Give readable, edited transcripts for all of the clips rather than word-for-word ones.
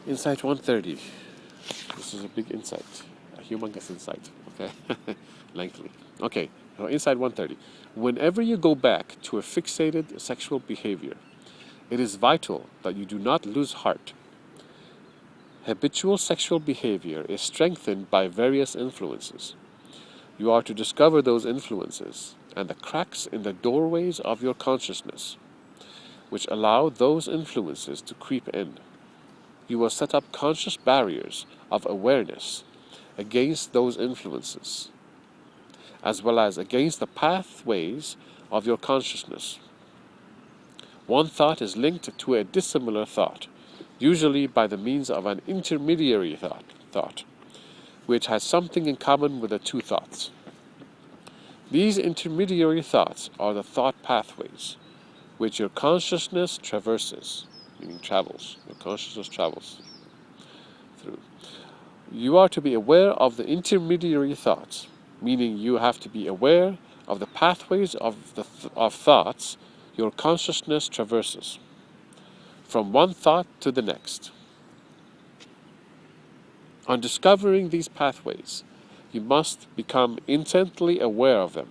Insight 130. This is a big insight, a humongous insight. Okay, lengthy. Okay, so insight 130. Whenever you go back to a fixated sexual behavior, it is vital that you do not lose heart. Habitual sexual behavior is strengthened by various influences. You are to discover those influences and the cracks in the doorways of your consciousness, which allow those influences to creep in. You will set up conscious barriers of awareness against those influences, as well as against the pathways of your consciousness. One thought is linked to a dissimilar thought, usually by the means of an intermediary thought, which has something in common with the two thoughts. These intermediary thoughts are the thought pathways, which your consciousness traverses, meaning travels. Your consciousness travels through. You are to be aware of the intermediary thoughts, meaning you have to be aware of the pathways of thoughts your consciousness traverses, from one thought to the next. On discovering these pathways, you must become intently aware of them,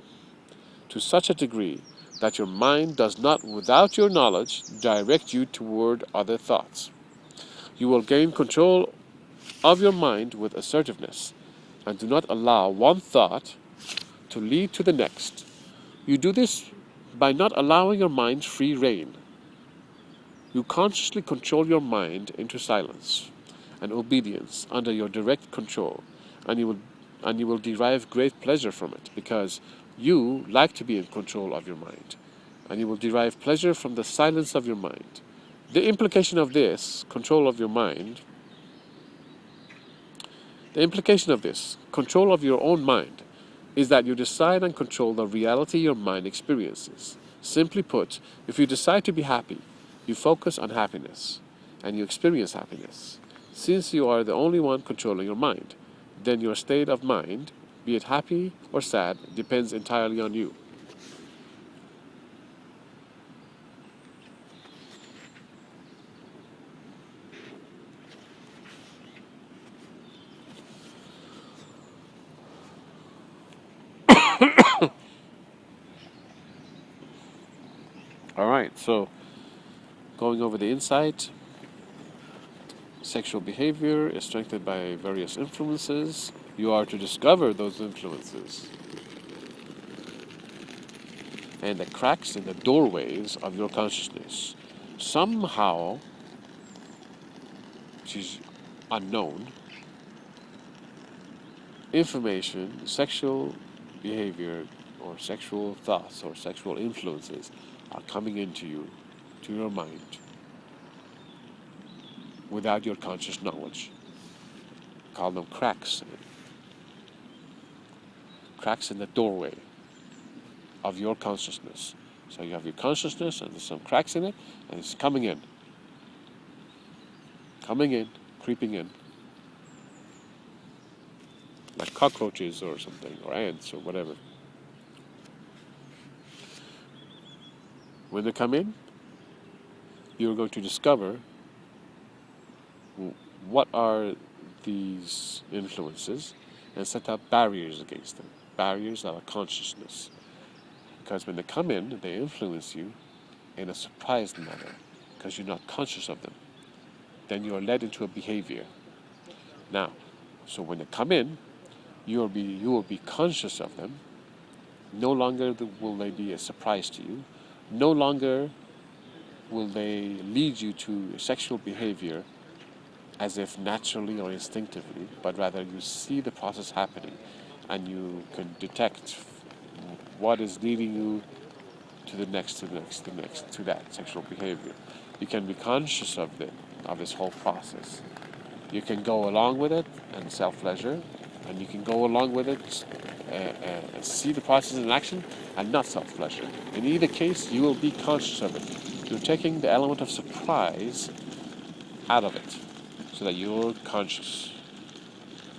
to such a degree that your mind does not, without your knowledge, direct you toward other thoughts. You will gain control of your mind with assertiveness, and do not allow one thought to lead to the next. You do this by not allowing your mind free rein. You consciously control your mind into silence and obedience under your direct control, and you will derive great pleasure from it, because you like to be in control of your mind, and you will derive pleasure from the silence of your mind. The implication of this, control of your mind, the implication of this, control of your own mind, is that you decide and control the reality your mind experiences. Simply put, if you decide to be happy, you focus on happiness, and you experience happiness. Since you are the only one controlling your mind, then your state of mind, be it happy or sad, depends entirely on you. Alright, so going over the insight, sexual behavior is strengthened by various influences. You are to discover those influences and the cracks in the doorways of your consciousness. Somehow, which is unknown, information, sexual behavior, or sexual thoughts, or sexual influences are coming into you, to your mind, without your conscious knowledge. Call them cracks. Cracks in the doorway of your consciousness. So you have your consciousness, and there's some cracks in it, and it's coming in, creeping in, like cockroaches or something, or ants or whatever. When they come in, you're going to discover what are these influences and set up barriers against them. Barriers of consciousness. Because when they come in, they influence you in a surprised manner, because you're not conscious of them. Then you are led into a behavior. Now, so when they come in, you will be conscious of them. No longer will they be a surprise to you. No longer will they lead you to sexual behavior as if naturally or instinctively, but rather you see the process happening, and you can detect what is leading you to the next, to that sexual behavior. You can be conscious of this whole process. You can go along with it and self-pleasure, and you can go along with it and see the process in action and not self-pleasure. In either case, you will be conscious of it. You're taking the element of surprise out of it, so that you're conscious.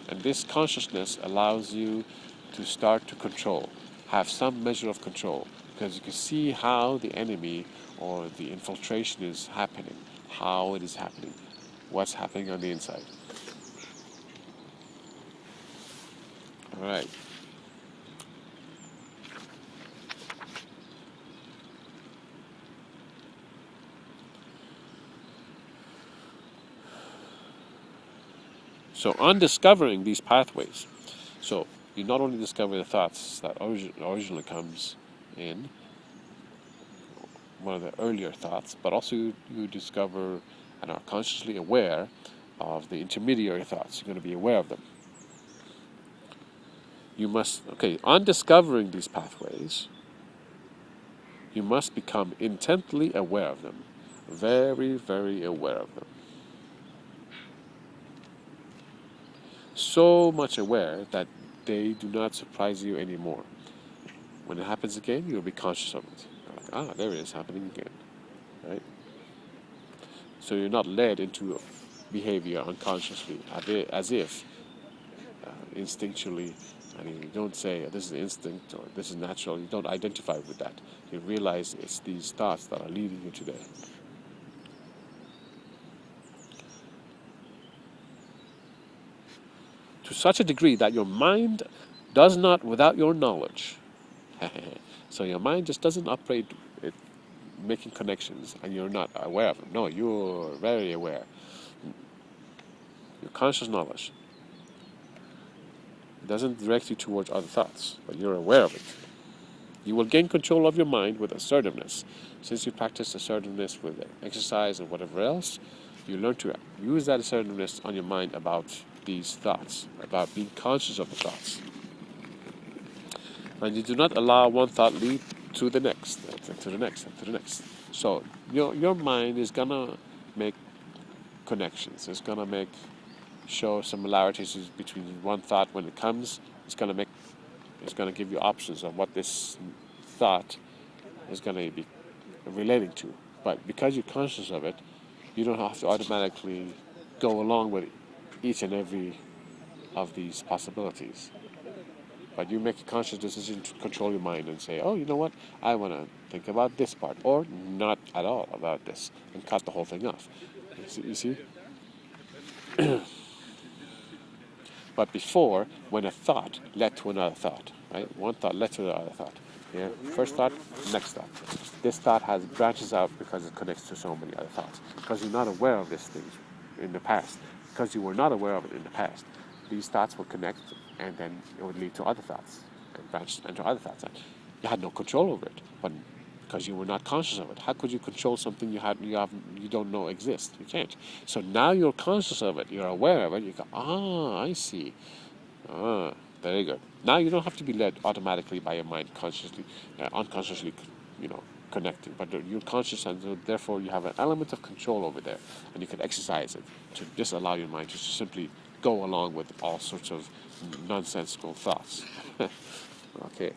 And this consciousness allows you to start to control, have some measure of control, because you can see how the enemy or the infiltration is happening, how it is happening. what's happening on the inside. All right. So on discovering these pathways, so you not only discover the thoughts that originally comes in, one of the earlier thoughts, but also you discover and are consciously aware of the intermediary thoughts. You're going to be aware of them. You must, on discovering these pathways, you must become intently aware of them. Very, very aware of them. So much aware that they do not surprise you anymore. When it happens again, you'll be conscious of it. Like, there it is happening again, right? So you're not led into behavior unconsciously, as if instinctually, and you don't say this is instinct or this is natural. You don't identify with that. You realize it's these thoughts that are leading you to there. To such a degree that your mind does not without your knowledge. So your mind just doesn't operate it, making connections, and you're not aware of them. No, you're very aware. Your conscious knowledge. It doesn't direct you towards other thoughts, but you're aware of it. You will gain control of your mind with assertiveness. Since you practice assertiveness with exercise and whatever else, you learn to use that assertiveness on your mind about these thoughts, about being conscious of the thoughts. And you do not allow one thought lead to the next, and to the next, and to the next. So your mind is gonna make connections. It's gonna show similarities between one thought when it comes. It's gonna give you options of what this thought is gonna be relating to. But because you're conscious of it, you don't have to automatically go along with each and every of these possibilities. But you make a conscious decision to control your mind and say, oh, you know what? I want to think about this part, or not at all about this, and cut the whole thing off. You see? But before, when a thought led to another thought, right? One thought led to another thought. Yeah? First thought, next thought. This thought has branches out because it connects to so many other thoughts. Because you're not aware of these things in the past. Because you were not aware of it in the past. These thoughts will connect, and then it would lead to other thoughts, and branch into other thoughts. And you had no control over it, but because you were not conscious of it. How could you control something you don't know exists? You can't. So now you're conscious of it. You're aware of it. You go, I see. Very good. Now you don't have to be led automatically by your mind consciously, unconsciously, connecting. But you're conscious, and so therefore you have an element of control over there, and you can exercise it to just allow your mind to simply go along with all sorts of nonsensical thoughts. Okay.